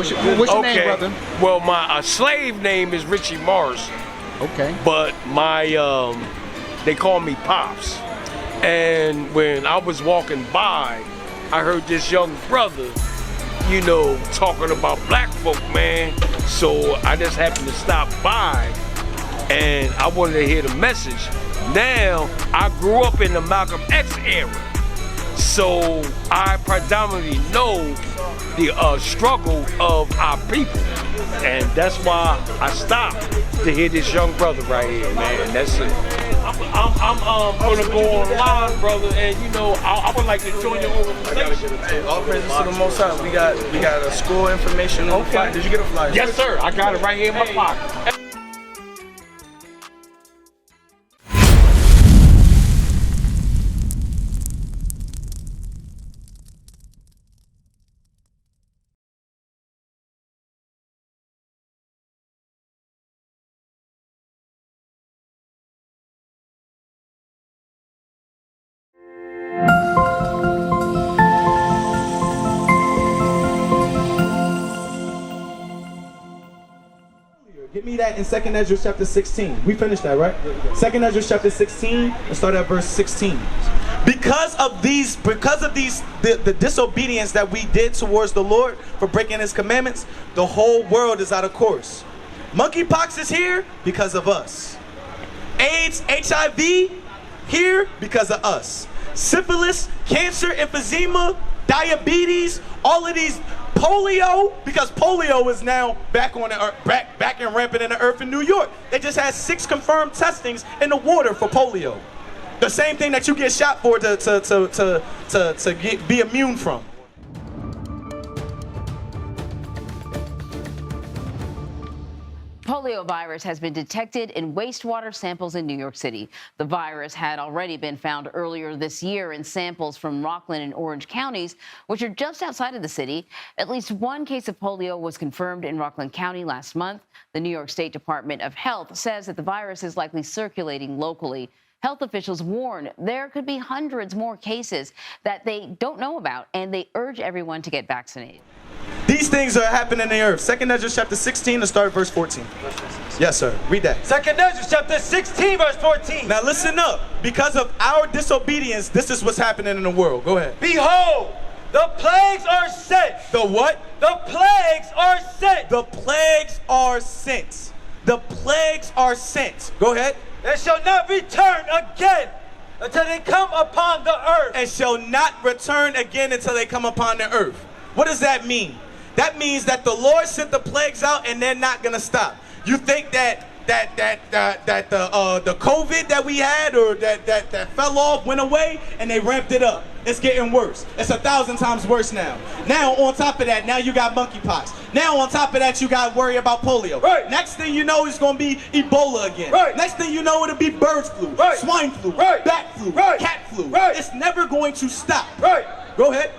What's your name, brother? Well, my slave name is Richie Morris. Okay. But my, they call me Pops. And when I was walking by, I heard this young brother, you know, talking about black folk, man. So I just happened to stop by and I wanted to hear the message. Now, I grew up in the Malcolm X era. So I predominantly know the struggle of our people. And that's why I stopped to hear this young brother right here, man. That's it. I'm gonna go online, brother, and you know, I would like to join your organization. Hey, all praises to the Most High. We got a school information on the flyer. Did you get a flyer? Yes, sir. I got it right here in my pocket. Give me that in 2nd Ezra chapter 16. We finished that, right? 2nd Ezra chapter 16, and start at verse 16. Because of the disobedience that we did towards the Lord for breaking his commandments, the whole world is out of course. Monkeypox is here because of us. AIDS, HIV, here because of us. Syphilis, cancer, emphysema, diabetes, all of these, polio, because polio is now back on the earth, back and rampant in the earth in New York. They just had 6 confirmed testings in the water for polio. The same thing that you get shot for to be immune from. Polio virus has been detected in wastewater samples in New York City. The virus had already been found earlier this year in samples from Rockland and Orange counties, which are just outside of the city. At least 1 case of polio was confirmed in Rockland County last month. The New York State Department of Health says that the virus is likely circulating locally. Health officials warn there could be hundreds more cases that they don't know about, and they urge everyone to get vaccinated. These things are happening in the earth. 2nd Ezra chapter 16, and start at verse 14. Yes, sir. Read that. 2nd Ezra chapter 16, verse 14. Now listen up. Because of our disobedience, this is what's happening in the world. Go ahead. Behold, the plagues are sent. The what? The plagues are sent. The plagues are sent. The plagues are sent. Go ahead. They shall not return again until they come upon the earth. And shall not return again until they come upon the earth. What does that mean? That means that the Lord sent the plagues out and they're not gonna stop. You think that the COVID that we had or that fell off went away and they ramped it up? It's getting worse. It's 1,000 times worse now. Now on top of that, now you got monkeypox. Now on top of that, you got to worry about polio. Right. Next thing you know, it's going to be Ebola again. Right. Next thing you know, it'll be bird flu, right. swine flu, right. bat flu, right. cat flu. Right. It's never going to stop. Right. Go ahead.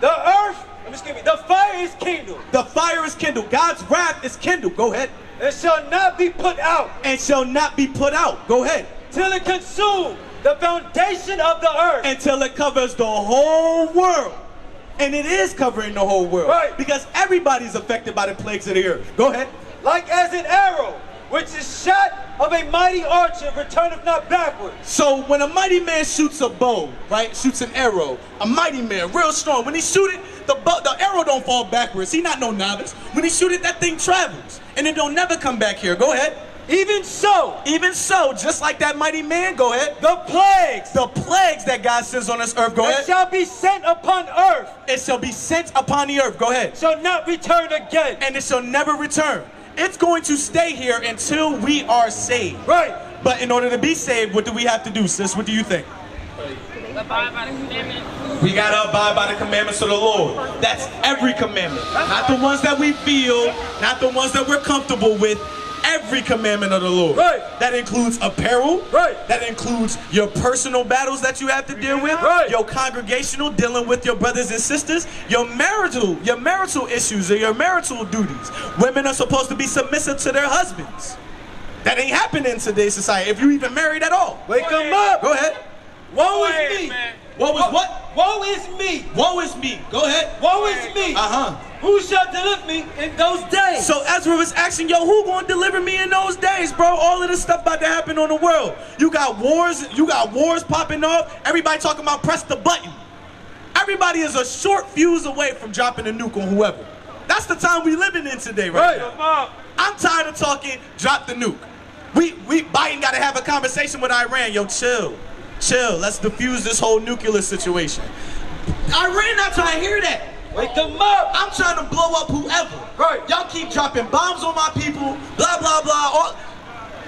The earth, the fire is kindled. The fire is kindled. God's wrath is kindled. Go ahead. It shall not be put out. And shall not be put out. Go ahead. Till it consume the foundation of the earth. Until it covers the whole world. And it is covering the whole world. Right. Because everybody's affected by the plagues of the earth. Go ahead. Like as an arrow, which is shot of a mighty archer, returneth not backward. So when a mighty man shoots a bow, right, shoots an arrow, a mighty man, real strong, when he shoot it, the arrow don't fall backwards. He not no novice. When he shoot it, that thing travels. And it don't never come back here. Go ahead. Even so, just like that mighty man, go ahead. The plagues that God sends on this earth, go ahead. It shall be sent upon earth. It shall be sent upon the earth, go ahead. Shall not return again. And it shall never return. It's going to stay here until we are saved. Right. But in order to be saved, what do we have to do, sis? What do you think? Abide by the commandments. We gotta abide by the commandments of the Lord. That's every commandment. Not the ones that we feel, not the ones that we're comfortable with. Every commandment of the Lord. Right. That includes apparel. Right. That includes your personal battles that you have to deal with. Right. Your congregational, dealing with your brothers and sisters. Your marital issues or your marital duties. Women are supposed to be submissive to their husbands. That ain't happening in today's society, if you even married at all. Wake them up. Go ahead. Woe is me. Woe is what? Woe is me. Woe is me. Go ahead. Woe is me. Uh-huh. who shall deliver me in those days? So Ezra was asking, yo, who gonna deliver me in those days, bro? All of this stuff about to happen on the world. You got wars popping off. Everybody talking about press the button. Everybody is a short fuse away from dropping a nuke on whoever. That's the time we living in today, right now. I'm tired of talking, drop the nuke. Biden gotta have a conversation with Iran. Yo, chill. Let's defuse this whole nuclear situation. Iran not trying to hear that. Wake them up. I'm trying to blow up whoever. Right. Y'all keep dropping bombs on my people, blah, blah, blah.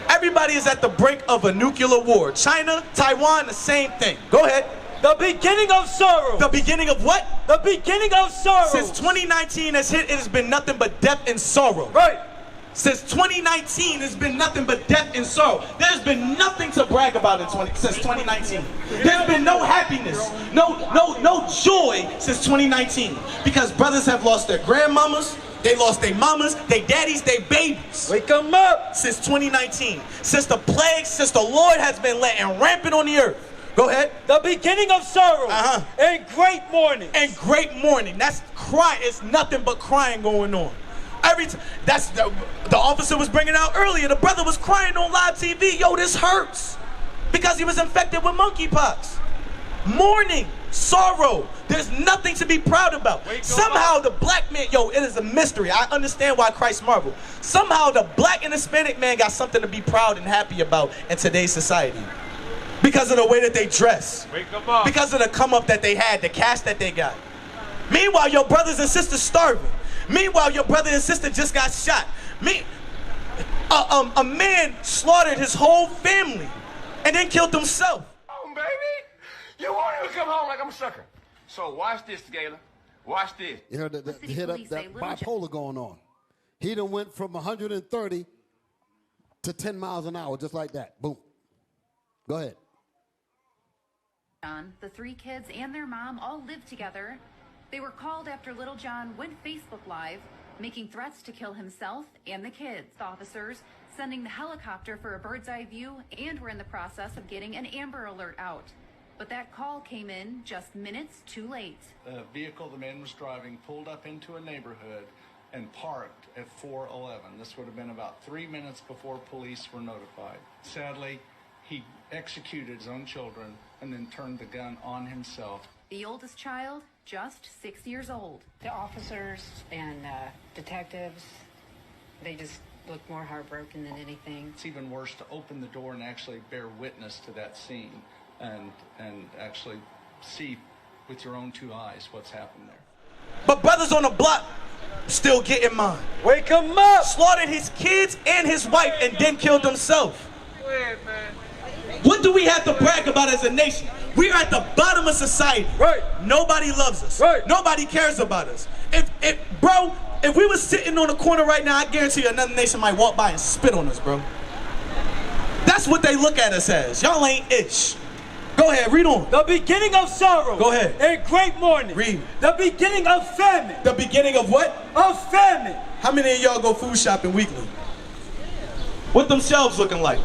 Everybody is at the brink of a nuclear war. China, Taiwan, the same thing. Go ahead. The beginning of sorrow. The beginning of what? The beginning of sorrow. Since 2019 has hit, it has been nothing but death and sorrow. Right. Since 2019, it's been nothing but death and sorrow. There's been nothing to brag about since 2019. There's been no happiness, no joy since 2019. Because brothers have lost their grandmamas, they lost their mamas, their daddies, their babies. Wake them up. Since 2019. Since the plague, since the Lord has been letting rampant on the earth. Go ahead. The beginning of sorrow. And great mourning. And great mourning. That's cry. It's nothing but crying going on. That's the officer was bringing out earlier. The brother was crying on live TV. Yo, this hurts. Because he was infected with monkeypox. Mourning, sorrow. There's nothing to be proud about. Somehow the black man, yo, it is a mystery. I understand why Christ marveled. Somehow the black and Hispanic man got something to be proud and happy about in today's society. Because of the way that they dress. Because of the come up that they had, the cash that they got. Meanwhile, your brothers and sisters starving. Meanwhile, your brother and sister just got shot. A man slaughtered his whole family and then killed himself. Oh, baby, you want him to come home like I'm a sucker. So watch this, Gayla. Watch this. You heard that hit up that bipolar going on. He done went from 130 to 10 miles an hour, just like that. Boom. Go ahead. The three kids and their mom all lived together. They were called after Little John went Facebook Live, making threats to kill himself and the kids. The officers sending the helicopter for a bird's eye view and were in the process of getting an Amber Alert out. But that call came in just minutes too late. The vehicle the man was driving pulled up into a neighborhood and parked at 411. This would have been about 3 minutes before police were notified. Sadly, he executed his own children and then turned the gun on himself. The oldest child, just 6 years old. The officers and detectives, they just look more heartbroken than anything. It's even worse to open the door and actually bear witness to that scene and actually see with your own two eyes what's happened there. But brothers on the block still getting mine. Wake him up. Slaughtered his kids and his wife and then killed himself. What do we have to brag about as a nation? We are at the bottom of society. Right. Nobody loves us. Right. Nobody cares about us. If we were sitting on the corner right now, I guarantee you another nation might walk by and spit on us, bro. That's what they look at us as. Y'all ain't ish. Go ahead, read on. The beginning of sorrow. Go ahead. And great mourning. Read. The beginning of famine. The beginning of what? Of famine. How many of y'all go food shopping weekly? What them shelves looking like?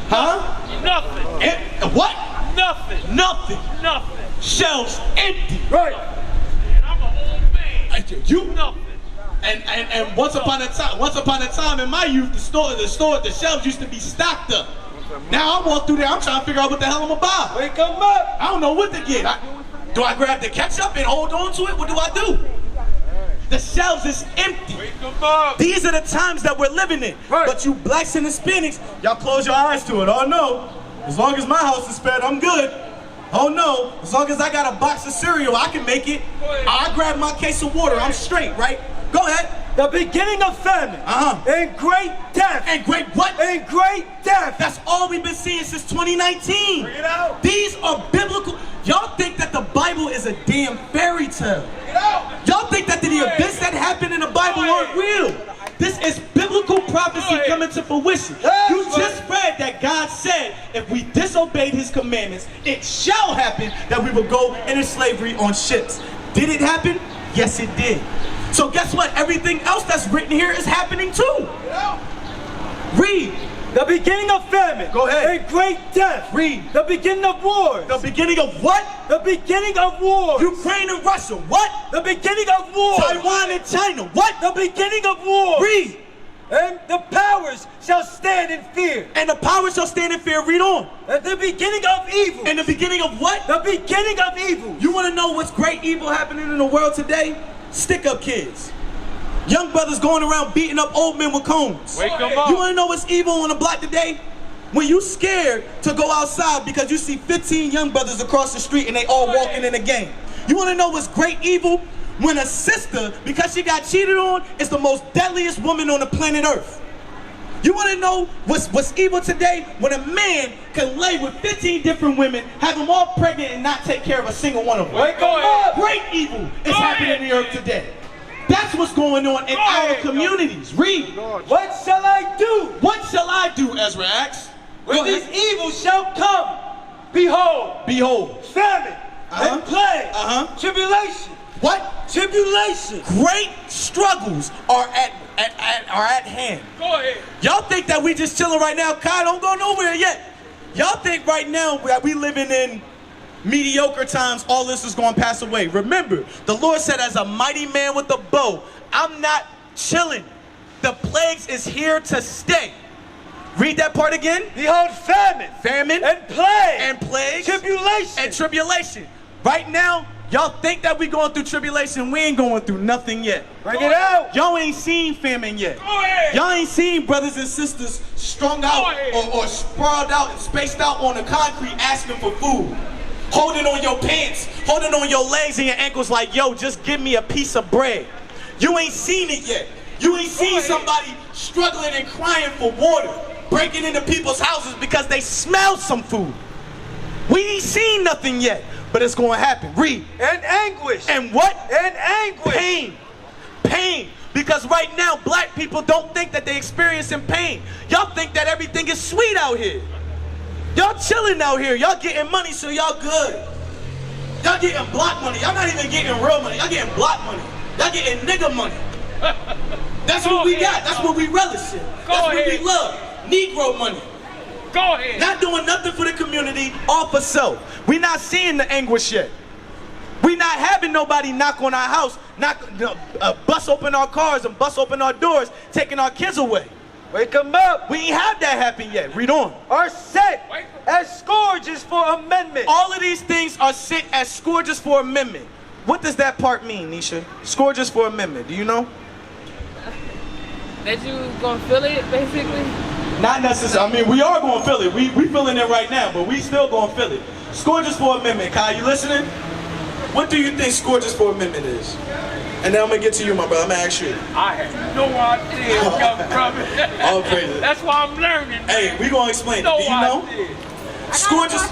Huh? Nothing. What? Nothing. Nothing. Nothing. Shelves empty. Right. And I'm an old man. You Nothing. And once upon a time in my youth, the shelves used to be stocked up. Now I walk through there, I'm trying to figure out what the hell I'm gonna buy. Wake them up. I don't know what to get. Do I grab the ketchup and hold on to it? What do I do? The shelves is empty. Wake them up. These are the times that we're living in. Right. But you blacks and Hispanics, y'all close your eyes to it. Oh no, as long as my house is fed, I'm good. Oh no, as long as I got a box of cereal, I can make it. I grab my case of water, I'm straight, right? Go ahead. The beginning of famine. And great death. And great what? And great death. That's all we've been seeing since 2019. Bring it out. These are biblical. Y'all think that the Bible is a damn fairy tale. Y'all think that the events that happen in the Bible aren't real. This is biblical prophecy coming to fruition. You just read that God said if we disobeyed his commandments, it shall happen that we will go into slavery on ships. Did it happen? Yes, it did. So guess what? Everything else that's written here is happening too. Read. The beginning of famine. Go ahead. And great death. Read. The beginning of wars. The beginning of what? The beginning of wars. Ukraine and Russia. What? The beginning of wars. Taiwan and China. What? The beginning of wars. Read. And the powers shall stand in fear. And the powers shall stand in fear. Read on. At the beginning of evil. And the beginning of what? The beginning of evil. You want to know what's great evil happening in the world today? Stick-up kids. Young brothers going around beating up old men with combs. Wake them up. You want to know what's evil on the block today? When you scared to go outside because you see 15 young brothers across the street and they all walking in a gang. You want to know what's great evil? When a sister, because she got cheated on, is the most deadliest woman on the planet Earth. You want to know what's evil today? When a man can lay with 15 different women, have them all pregnant, and not take care of a single one of them. Wake them up. Great evil is happening in the earth today. That's what's going on in our communities. Read. What shall I do? What shall I do, Ezra asks? When these evils shall come, behold. Behold. Famine and plague. Tribulation. What? Tribulation. Great struggles are at hand. Go ahead. Y'all think that we just chilling right now? God, don't go nowhere yet. Y'all think right now that we living in mediocre times, all this is going to pass away. Remember, the Lord said, as a mighty man with a bow, I'm not chilling. The plagues is here to stay. Read that part again. Behold, famine. Famine. And plague. And plagues. Tribulation. And tribulation. Right now, y'all think that we going through tribulation. We ain't going through nothing yet. Bring it out. Y'all ain't seen famine yet. Go ahead. Y'all ain't seen brothers and sisters strung out or sprawled out and spaced out on the concrete asking for food. Holding on your pants, holding on your legs and your ankles like, yo, just give me a piece of bread. You ain't seen it yet. You ain't seen somebody struggling and crying for water, breaking into people's houses because they smell some food. We ain't seen nothing yet, but it's going to happen. Read. And anguish. And what? And anguish. Pain. Pain. Because right now, black people don't think that they experiencing pain. Y'all think that everything is sweet out here. Y'all chilling out here. Y'all getting money, so y'all good. Y'all getting block money. Y'all not even getting real money. Y'all getting block money. Y'all getting nigga money. That's what we got. That's what we relish in. That's what we love. Negro money. Go ahead. Not doing nothing for the community, all for self. We not seeing the anguish yet. We not having nobody knock on our house, bust open our cars and bust open our doors, taking our kids away. Wake them up. We ain't have that happen yet. Read on. Are set as scourges for amendment. All of these things are set as scourges for amendment. What does that part mean, Nisha? Scourges for amendment. Do you know? That you gonna feel it, basically? Not necessarily. I mean, we are going to feel it. We feeling it right now, but we still going to feel it. Scourges for amendment. Kai, you listening? What do you think scourges for amendment is? And then I'm going to get to you, my brother. I'm going to ask you. I have no idea, young brother. All praises. That's why I'm learning. Hey, we going to explain it. Do you know? Scourges.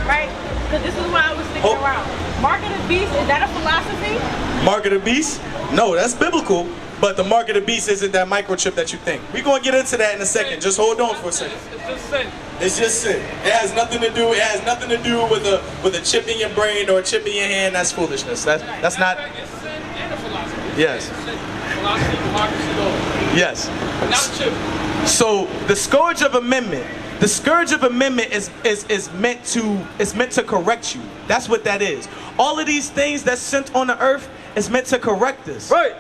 Right? Because this is why I was sticking around. Mark of the beast, is that a philosophy? Mark of the beast? No, that's biblical. But the mark of the beast isn't that microchip that you think. We're going to get into that in a second. Just hold on for a second. It's just sin. It's just sin. It has nothing to do. It has nothing to do with a chip in your brain or a chip in your hand. That's foolishness. That's not. It's sin and a philosophy. Yes. Philosophy, democracy, law. Yes. Not chip. So the scourge of amendment. The scourge of amendment is meant to correct you. That's what that is. All of these things that's sent on the earth is meant to correct us. Right.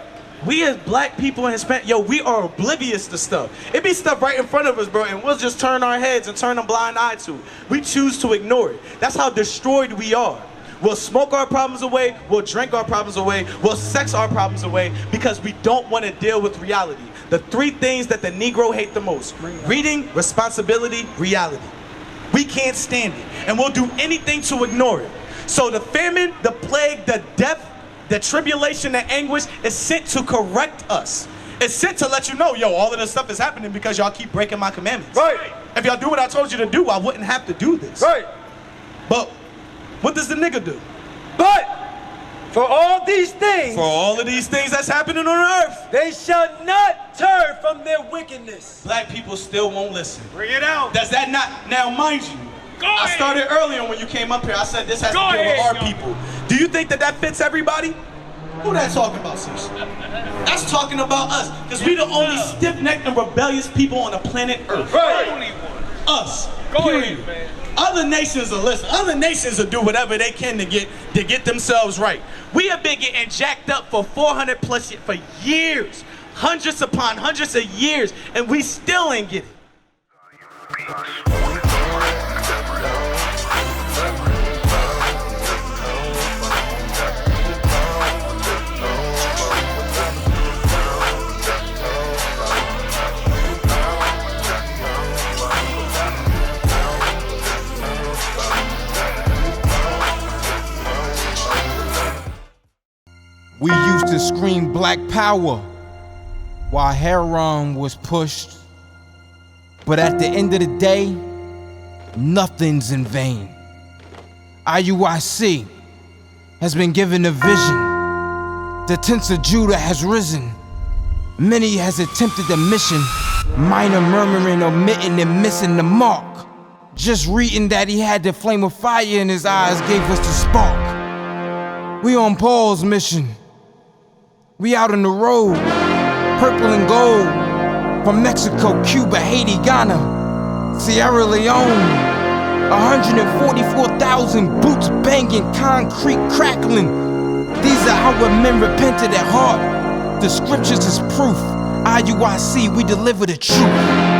We as black people and Hispanic, we are oblivious to stuff. It be stuff right in front of us, bro, and we'll just turn our heads and turn a blind eye to it. We choose to ignore it. That's how destroyed we are. We'll smoke our problems away, we'll drink our problems away, we'll sex our problems away because we don't want to deal with reality. The three things that the Negro hate the most: reading, responsibility, reality. We can't stand it, and we'll do anything to ignore it. So the famine, the plague, the death, the tribulation, the anguish is sent to correct us. It's sent to let you know, all of this stuff is happening because y'all keep breaking my commandments. Right. If y'all do what I told you to do, I wouldn't have to do this. Right. But what does the nigga do? But for all these things, for all of these things that's happening on earth, they shall not turn from their wickedness. Black people still won't listen. Bring it out. Does that not? Now, mind you, I started earlier when you came up here. I said this has to do with our people. Do you think that fits everybody? Who that talking about, sis? That's talking about us, because we the only stiff-necked and rebellious people on the planet Earth. Right. Us. Go period. ahead, man. Other nations will listen. Other nations will do whatever they can to get themselves right. We have been getting jacked up for 400 plus for years, hundreds upon hundreds of years, and we still ain't get it. We used to scream black power while heroin was pushed. But at the end of the day, nothing's in vain. IUIC has been given a vision. The tents of Judah has risen. Many has attempted the mission, minor murmuring, omitting, and missing the mark. Just reading that he had the flame of fire in his eyes gave us the spark. We on Paul's mission. We out on the road, purple and gold, from Mexico, Cuba, Haiti, Ghana, Sierra Leone. 144,000 boots banging, concrete crackling. These are our men repented at heart. The scriptures is proof. IUIC, we deliver the truth.